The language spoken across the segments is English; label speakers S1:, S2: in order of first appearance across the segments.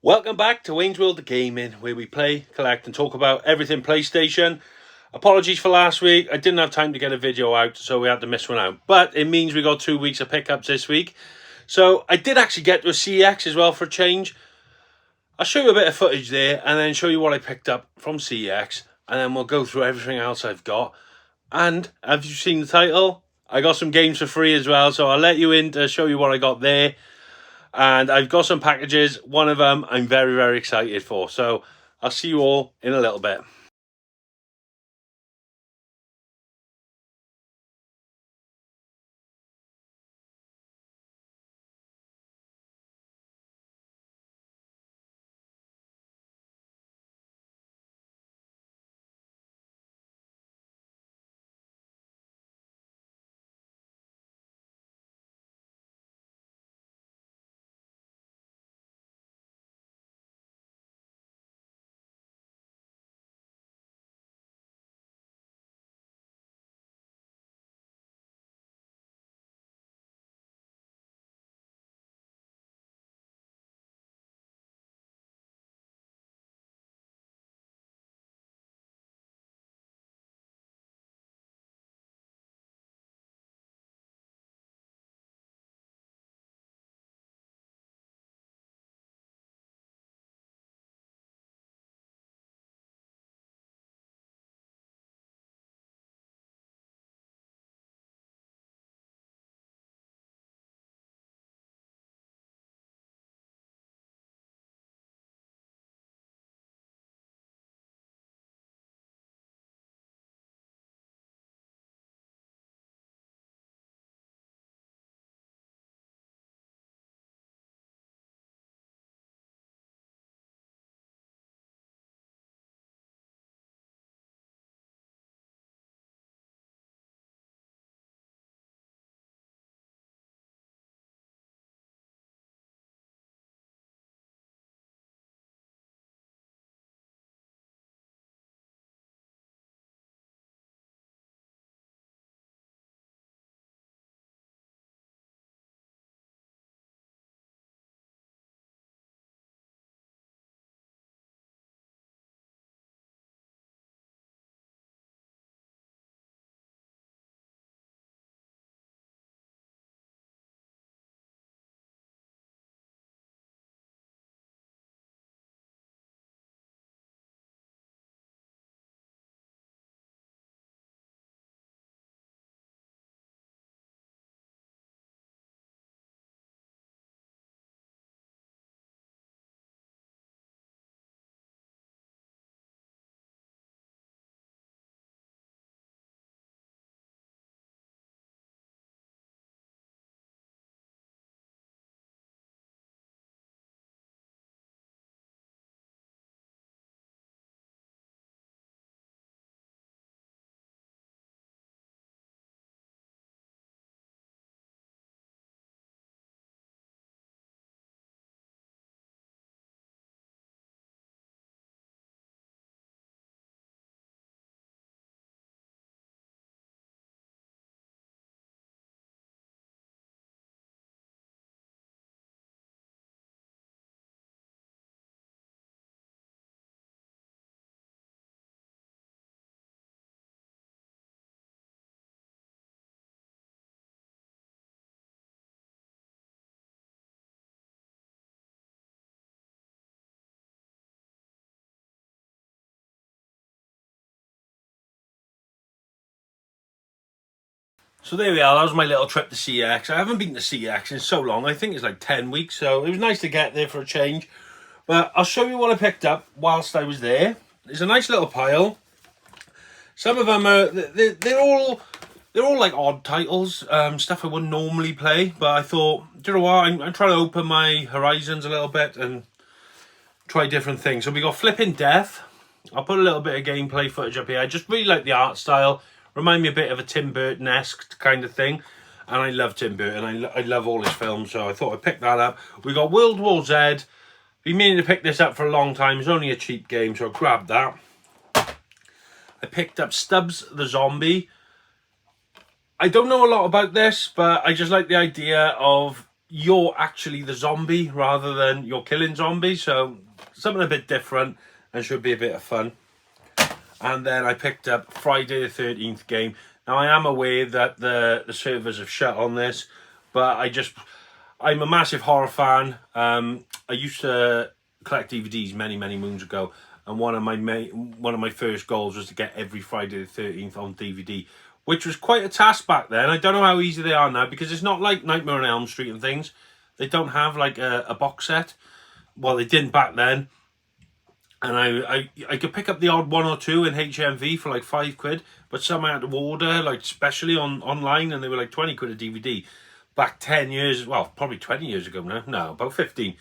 S1: Welcome back to Wayne's World of Gaming, where we play, collect and talk about everything PlayStation. Apologies for last week, I didn't have time to get a video out, so we had to miss one out. But it means we got 2 weeks of pickups this week. So I did actually get to a CEX as well for a change. I'll show you a bit of footage there and then show you what I picked up from CEX. And then we'll go through everything else I've got. And have you seen the title? I got some games for free as well, so I'll let you in to show you what I got there. And I've got some packages. One of them I'm very, very excited for. So I'll see you all in a little bit. So there we are, that was my little trip to CEX. I haven't been to CEX in so long, I think it's like 10 weeks, so it was nice to get there for a change. But I'll show you what I picked up whilst I was there. There's a nice little pile. Some of them are, they're all like odd titles, stuff I wouldn't normally play. But I thought, do you know what, I'm trying to open my horizons a little bit and try different things. So we got Flipping Death. I'll put a little bit of gameplay footage up here. I just really like the art style. Remind me a bit of a Tim Burton-esque kind of thing. And I love Tim Burton. I love all his films, so I thought I'd pick that up. We got World War Z. Been meaning to pick this up for a long time. It's only a cheap game, so I grabbed that. I picked up Stubbs the Zombie. I don't know a lot about this, but I just like the idea of you're actually the zombie rather than you're killing zombies. So something a bit different and should be a bit of fun. And then I picked up Friday the 13th game. Now I am aware that the servers have shut on this, but I'm a massive horror fan. I used to collect DVDs many moons ago, and one of my first goals was to get every Friday the 13th on DVD, which was quite a task back then. I don't know how easy they are now, because it's not like Nightmare on Elm Street and things. They don't have like a box set. Well, they didn't back then. And I could pick up the odd one or two in HMV for like £5, but some I had to order like specially online, and they were like 20 quid a DVD. Back 10 years, well, probably 20 years ago now. No, about 15.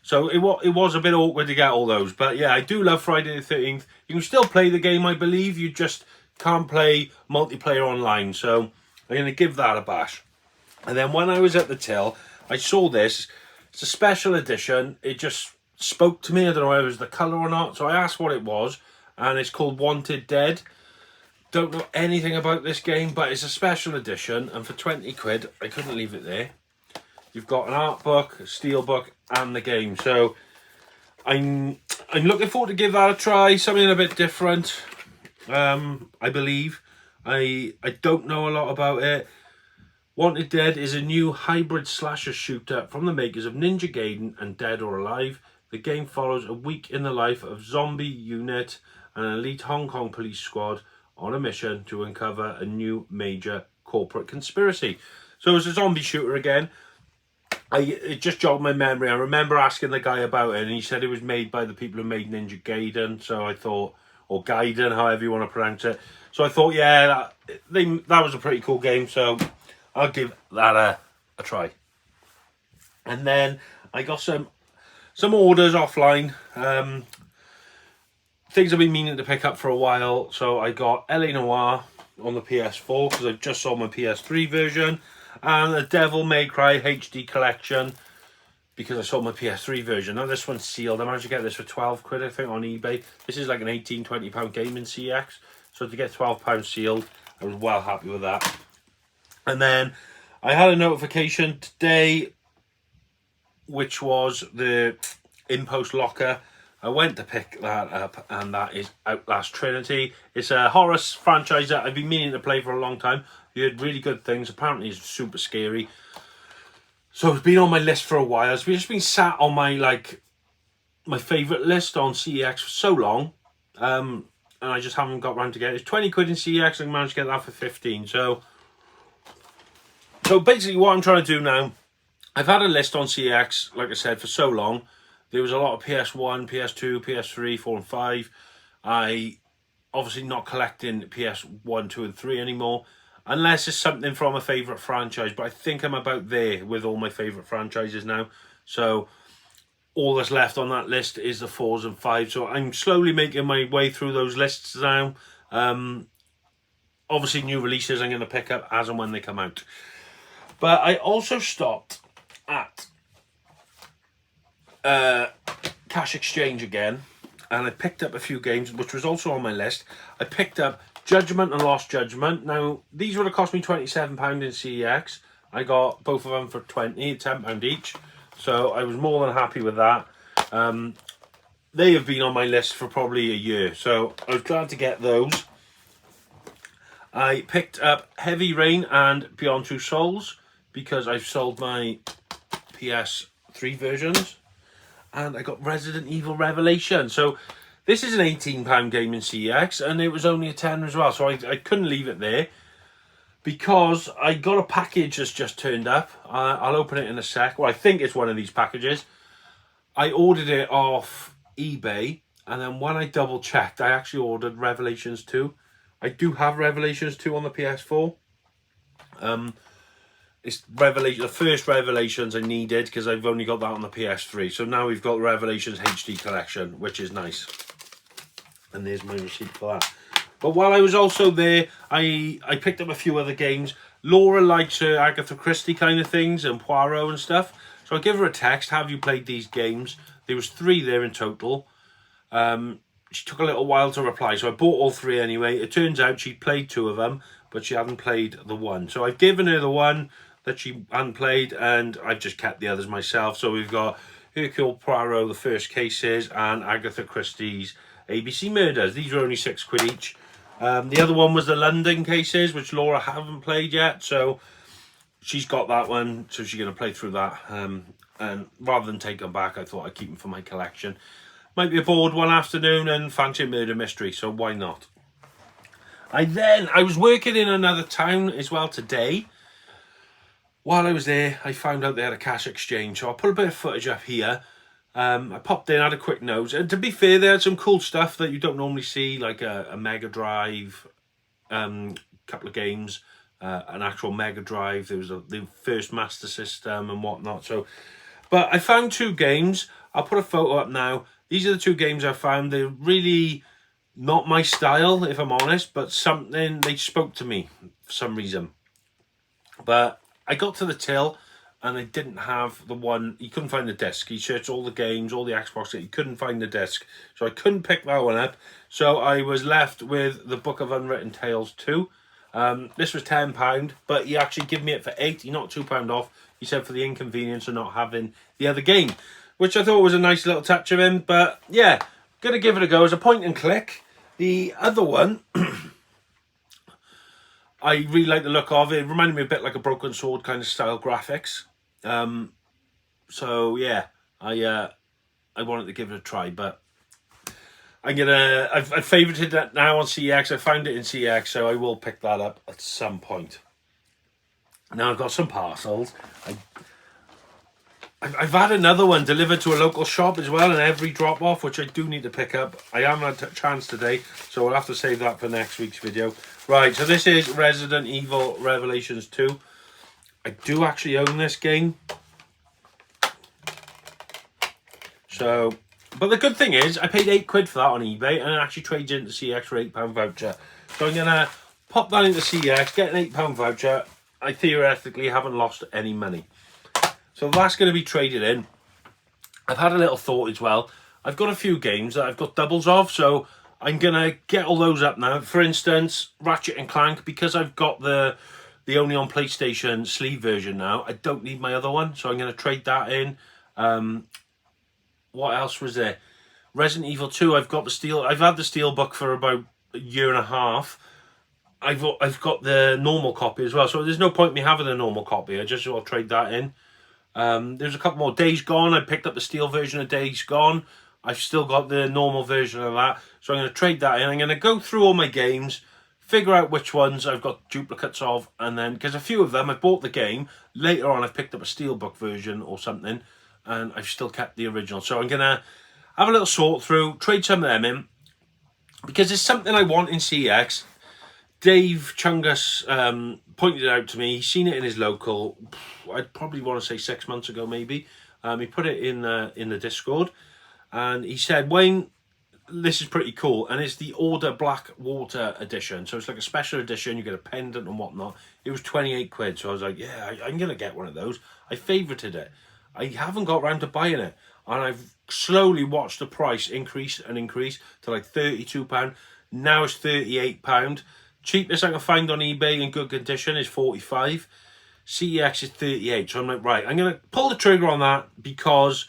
S1: So it was a bit awkward to get all those. But yeah, I do love Friday the 13th. You can still play the game, I believe. You just can't play multiplayer online. So I'm going to give that a bash. And then when I was at the till, I saw this. It's a special edition. It just spoke to me. I don't know whether it was the colour or not. So I asked what it was. And it's called Wanted Dead. Don't know anything about this game, but it's a special edition, and for 20 quid, I couldn't leave it there. You've got an art book, a steel book, and the game. So I'm looking forward to give that a try. Something a bit different, I believe. I don't know a lot about it. Wanted Dead is a new hybrid slasher shooter from the makers of Ninja Gaiden and Dead or Alive. The game follows a week in the life of zombie unit and an elite Hong Kong police squad on a mission to uncover a new major corporate conspiracy. So it's a zombie shooter again. It just jogged my memory. I remember asking the guy about it, and he said it was made by the people who made Ninja Gaiden. So I thought, or Gaiden, however you want to pronounce it. So I thought, yeah, that was a pretty cool game. So I'll give that a try. And then I got some orders offline. Things I've been meaning to pick up for a while. So I got LA Noire on the PS4 because I've just sold my PS3 version, and the Devil May Cry HD collection because I sold my PS3 version. Now this one's sealed. I managed to get this for 12 quid, I think, on eBay. This is like an £18-20 game in CEX. So to get £12 sealed, I was well happy with that. And then I had a notification today, which was the in-post locker. I went to pick that up, and that is Outlast Trinity. It's a horror franchise that I've been meaning to play for a long time. You heard really good things. Apparently it's super scary. So it's been on my list for a while. It's just been sat on my favourite list on CEX for so long. And I just haven't got round to get it. It's 20 quid in CEX, and I managed to get that for 15. So basically what I'm trying to do now, I've had a list on CEX, like I said, for so long. There was a lot of PS1, PS2, PS3, 4 and 5. I obviously not collecting PS1, 2 and 3 anymore. Unless it's something from a favourite franchise. But I think I'm about there with all my favourite franchises now. So all that's left on that list is the 4s and 5s. So I'm slowly making my way through those lists now. Obviously new releases I'm going to pick up as and when they come out. But I also stopped at Cash Exchange again, and I picked up a few games which was also on my list. I picked up Judgment and Lost Judgment. Now these would have cost me £27 in CEX. I got both of them for £10 each, so I was more than happy with that. They have been on my list for probably a year, so I was glad to get those. I picked up Heavy Rain and Beyond Two Souls because I've sold my PS3 versions. And I got Resident Evil Revelation. So this is an £18 game in CEX, and it was only a £10 as well. So I couldn't leave it there because I got a package that's just turned up. I'll open it in a sec. Well, I think it's one of these packages. I ordered it off eBay, and then when I double checked, I actually ordered Revelations 2. I do have Revelations 2 on the PS4. It's the first Revelations I needed because I've only got that on the PS3. So now we've got Revelations HD collection, which is nice. And there's my receipt for that. But while I was also there, I picked up a few other games. Laura likes her Agatha Christie kind of things and Poirot and stuff. So I give her a text, have you played these games? There was 3 there in total. She took a little while to reply, so I bought all 3 anyway. It turns out she played 2 of them, but she hadn't played the one. So I've given her the one. that she unplayed, and I've just kept the others myself. So we've got Hercule Poirot, The First Cases, and Agatha Christie's ABC Murders. These were only £6 each. The other one was the London Cases, which Laura haven't played yet, so she's got that one, so she's going to play through that. And rather than take them back, I thought I'd keep them for my collection. Might be bored one afternoon and fancy a murder mystery, so why not? I was working in another town as well today. While I was there, I found out they had a cash exchange, so I'll put a bit of footage up here. I popped in, had a quick nose, and to be fair, they had some cool stuff that you don't normally see, like a Mega Drive, couple of games, an actual Mega Drive. There was the first Master System and whatnot. So, but I found 2 games. I'll put a photo up now. These are the 2 games I found. They're really not my style, if I'm honest, but they spoke to me for some reason. But I got to the till and I didn't have the one. He couldn't find the disc. He searched all the games, all the Xbox. He couldn't find the disc, so I couldn't pick that one up. So I was left with the Book of Unwritten Tales 2. This was £10, but he actually gave me it for £8. He knocked £2 off. He said for the inconvenience of not having the other game, which I thought was a nice little touch of him. But yeah, gonna give it a go as a point and click. The other one, I really like the look of it. It reminded me a bit like a Broken Sword kind of style graphics. So yeah, I wanted to give it a try, but I've favorited that now on CEX. I found it in CEX, so I will pick that up at some point. Now I've got some parcels. I've had another one delivered to a local shop as well, and every drop off, which I do need to pick up. I haven't had a chance today, so I'll have to save that for next week's video. Right, so this is Resident Evil Revelations 2. I do actually own this game. So, but the good thing is, I paid £8 for that on eBay, and it actually trades into CEX for £8 voucher. So I'm gonna pop that into CEX, get an £8 voucher. I theoretically haven't lost any money. So that's going to be traded in. I've had a little thought as well. I've got a few games that I've got doubles of, so I'm going to get all those up now. For instance, Ratchet and Clank, because I've got the only on PlayStation sleeve version now, I don't need my other one, so I'm going to trade that in. What else was there? Resident Evil 2, I've had the Steelbook for about a year and a half. I've got the normal copy as well, so there's no point me having a normal copy. I just will trade that in. There's a couple more. Days Gone, I picked up the steel version of Days Gone. I've still got the normal version of that, so I'm going to trade that in. I'm going to go through all my games, figure out which ones I've got duplicates of, and then, because a few of them I bought the game, later on I've picked up a steelbook version or something, and I've still kept the original. So I'm going to have a little sort through, trade some of them in, because it's something I want in CEX. Dave Chungus pointed it out to me. He's seen it in his local, I'd probably want to say 6 months ago maybe. He put it in the Discord, and he said, Wayne, this is pretty cool, and it's the Order Blackwater edition. So it's like a special edition, you get a pendant and whatnot. It was £28, so I was like, yeah, I'm going to get one of those. I favorited it. I haven't got around to buying it, and I've slowly watched the price increase and increase to like £32. Now it's £38. Cheapest I can find on eBay in good condition is £45. CEX is £38. So I'm like, right, I'm going to pull the trigger on that because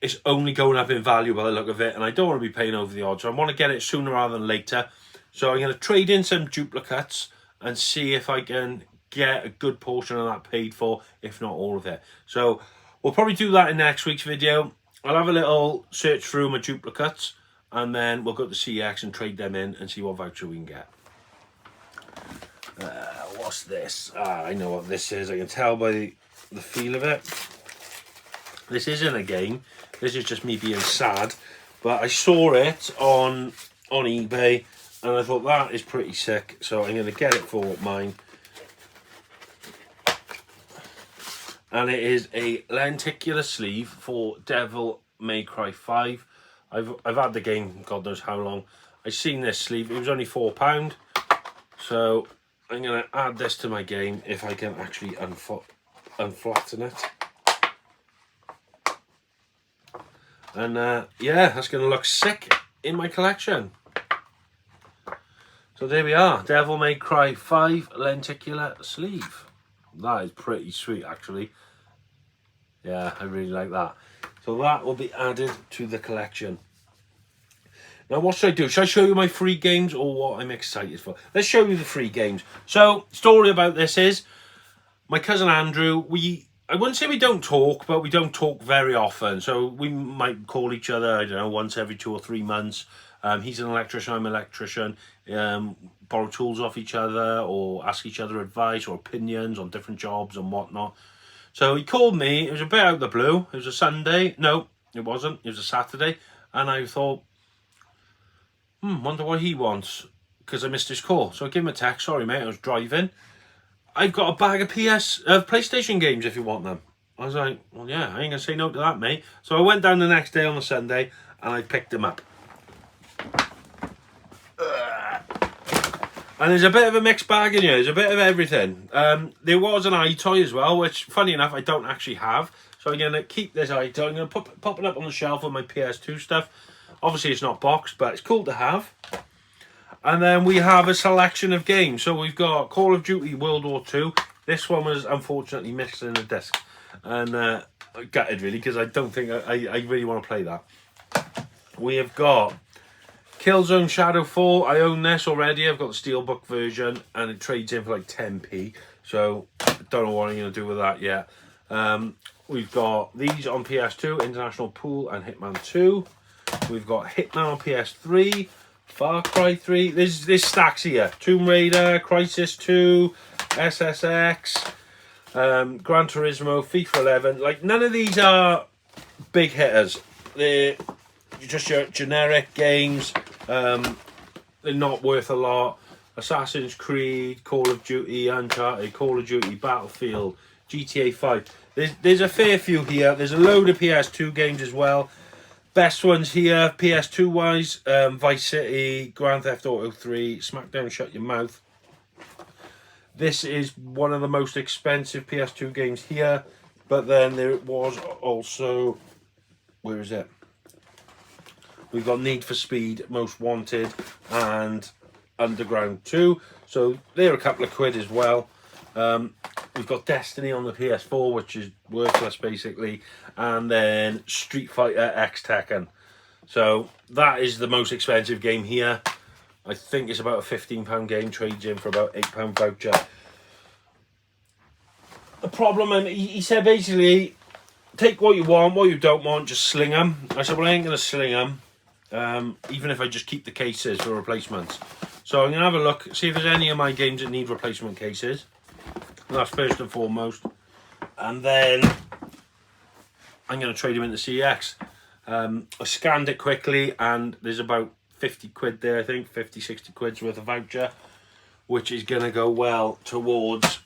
S1: it's only going up in value by the look of it, and I don't want to be paying over the odds. So I want to get it sooner rather than later. So I'm going to trade in some duplicates and see if I can get a good portion of that paid for, if not all of it. So we'll probably do that in next week's video. I'll have a little search through my duplicates, and then we'll go to CEX and trade them in and see what voucher we can get. What's this? I know what this is. I can tell by the feel of it. This isn't a game. This is just me being sad. But I saw it on eBay, and I thought that is pretty sick. So I'm going to get it for mine. And it is a lenticular sleeve for Devil May Cry 5. I've had the game God knows how long. I've seen this sleeve. It was only £4. So I'm going to add this to my game if I can actually unflatten it. And yeah, that's going to look sick in my collection. So there we are, Devil May Cry 5 lenticular sleeve. That is pretty sweet, actually. Yeah, I really like that. So that will be added to the collection. Now, what should I do? Should I show you my free games or what I'm excited for? Let's show you the free games. So, story about this is, my cousin Andrew, I wouldn't say we don't talk, but we don't talk very often. So we might call each other, I don't know, once every 2 or 3 months. He's an electrician, I'm an electrician. Borrow tools off each other or ask each other advice or opinions on different jobs and whatnot. So he called me, it was a bit out of the blue. It was a Sunday. No, it wasn't. It was a Saturday. And I thought, wonder what he wants, because I missed his call. So I gave him a text. Sorry, mate, I was driving. I've got a bag of PlayStation games if you want them. I was like, well, yeah, I ain't going to say no to that, mate. So I went down the next day on the Sunday and I picked them up. And there's a bit of a mixed bag in here. There's a bit of everything. There was an iToy as well, which, funny enough, I don't actually have. So I'm going to keep this iToy. I'm going to pop it up on the shelf with my PS2 stuff. Obviously, it's not boxed, but it's cool to have. And then we have a selection of games. So we've got Call of Duty World War II. This one was unfortunately missing a disc. And I gutted, really, because I don't think I really want to play that. We have got Killzone Shadowfall. I own this already. I've got the Steelbook version, and it trades in for like 10p. So I don't know what I'm going to do with that yet. We've got these on PS2, International Pool and Hitman 2. We've got Hitman on PS3. Far Cry 3, there's stacks here. Tomb Raider, Crisis 2, SSX, Gran Turismo, FIFA 11. Like, none of these are big hitters. They're just your generic games. They're not worth a lot. Assassin's Creed, Call of Duty, Uncharted, Call of Duty, Battlefield, GTA 5. There's a fair few here. There's a load of PS2 games as well. Best ones here, PS2 wise, Vice City, Grand Theft Auto 3, Smackdown Shut Your Mouth. This is one of the most expensive PS2 games here, but then there was also, where is it? We've got Need for Speed, Most Wanted, and Underground 2. So they're a couple of quid as well. We've got Destiny on the PS4, which is worthless basically, and then Street Fighter X Tekken. So that is the most expensive game here. I think it's about a £15 game, trades in for about £8 voucher. The problem, and he said basically, take what you want, what you don't want, just sling them. I said, well, I ain't going to sling them, even if I just keep the cases for replacements. So I'm going to have a look, see if there's any of my games that need replacement cases. That's first and foremost. And then I'm going to trade them into CEX. I scanned it quickly and there's about 50 quid there, I think. 50, 60 quid's worth of voucher. Which is going to go well towards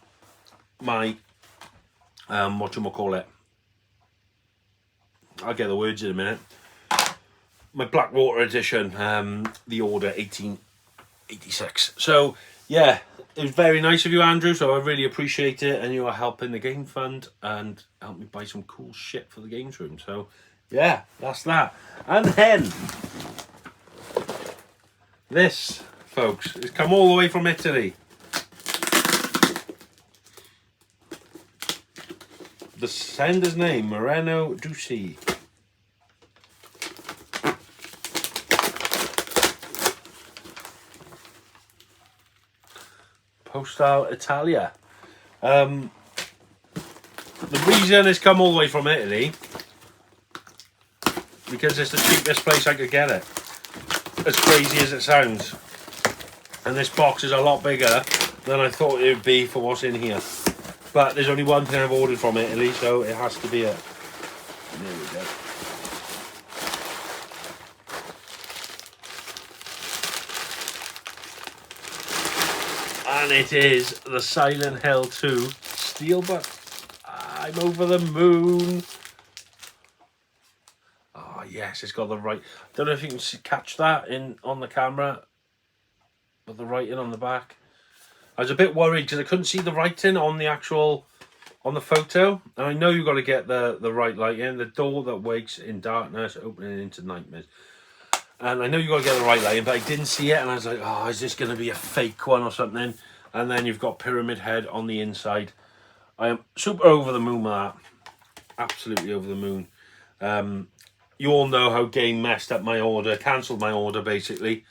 S1: my, whatchamacallit. I'll get the words in a minute. My Blackwater edition, the Order 1886. So, yeah. It was very nice of you, Andrew, so I really appreciate it, and you are helping the game fund and help me buy some cool shit for the games room. So, yeah, that's that. And then, this, folks, has come all the way from Italy. The sender's name, Moreno Ducci. Postal Italia. The reason it's come all the way from Italy, because it's the cheapest place I could get it. As crazy as it sounds. And this box is a lot bigger than I thought it would be for what's in here. But there's only one thing I've ordered from Italy, so it has to be it. There we go. And it is the Silent Hill 2 Steelbook. I'm over the moon. Oh yes, it's got the right. Don't know if you can catch that on the camera, but the writing on the back. I was a bit worried because I couldn't see the writing on the photo. And I know you've got to get the right lighting. The door that wakes in darkness, opening into nightmares. And I know you've got to get the right lighting, but I didn't see it. And I was like, oh, is this going to be a fake one or something? And then you've got Pyramid Head on the inside. I am super over the moon with that. Absolutely over the moon. You all know how Game messed up my order, cancelled my order basically.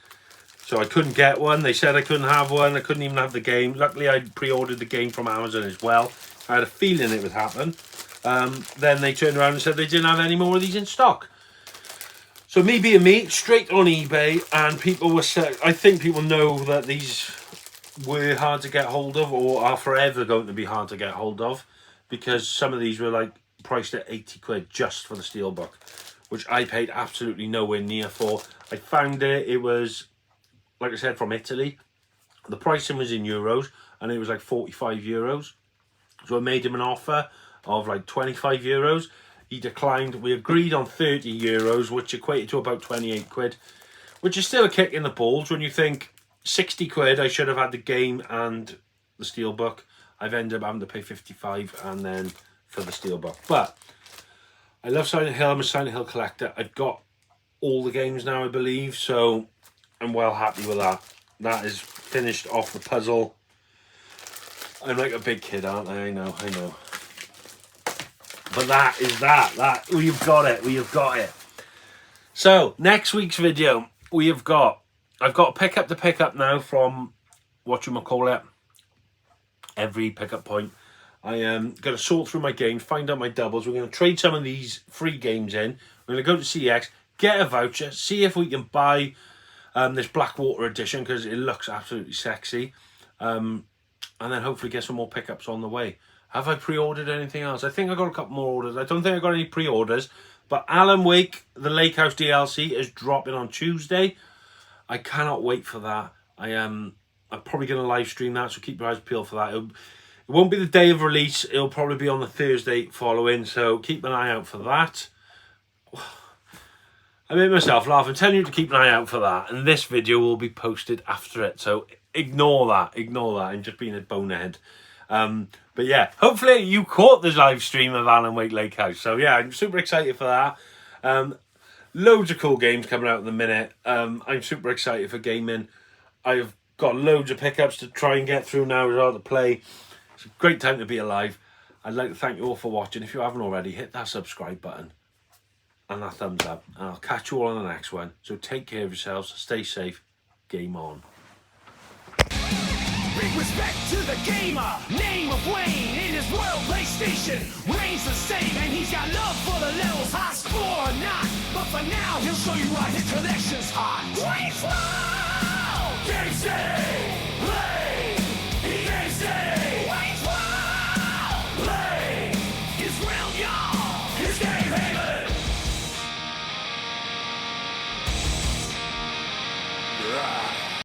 S1: So I couldn't get one. They said I couldn't have one. I couldn't even have the game. Luckily, I pre-ordered the game from Amazon as well. I had a feeling it would happen. Then they turned around and said they didn't have any more of these in stock. So me being me, straight on eBay, and people were saying, I think people know that these were hard to get hold of, or are forever going to be hard to get hold of, because some of these were like priced at 80 quid just for the steelbook, which I paid absolutely nowhere near for. I found it was, like I said, from Italy. The pricing was in euros, and it was like 45 euros. So I made him an offer of like 25 euros. He declined. We agreed on 30 euros, which equated to about 28 quid, which is still a kick in the balls when you think 60 quid I should have had the game and the steelbook. I've ended up having to pay 55 and then for the steelbook. But I love Silent Hill. I'm a Silent Hill collector. I've got all the games now, I believe, so I'm well happy with that. That is finished off the puzzle. I'm like a big kid, aren't I? I know. But that is that. We've got it. So, next week's video, I've got a pickup to pick up now from whatchamacallit, every pickup point. I am going to sort through my games, find out my doubles. We're going to trade some of these free games in. We're going to go to CEX, get a voucher, see if we can buy this Blackwater edition because it looks absolutely sexy. And then hopefully get some more pickups on the way. Have I pre-ordered anything else? I think I got a couple more orders. I don't think I got any pre-orders. But Alan Wake, the Lake House DLC, is dropping on Tuesday. I cannot wait for that. I'm probably going to live stream that, so keep your eyes peeled for that. It won't be the day of release. It'll probably be on the Thursday following, so keep an eye out for that. I made myself laugh. I'm telling you to keep an eye out for that, and this video will be posted after it, so ignore that. I'm just being a bonehead. But yeah, hopefully you caught the live stream of Alan Wake Lake House. So yeah, I'm super excited for that. Loads of cool games coming out in the minute. I'm super excited for gaming. I've got loads of pickups to try and get through now as well to play. It's a great time to be alive. I'd like to thank you all for watching. If you haven't already, hit that subscribe button and that thumbs up. And I'll catch you all on the next one. So take care of yourselves. Stay safe. Game on.
S2: Big respect to the gamer, name of Wayne. In his world PlayStation reigns the same, and he's got love for the levels, high score or not. But for now, he'll show you why his collection's hot. Wayne's World! Game stay, play. He can't stay. Wayne's World! Play. His realm, y'all. His game haven. Right.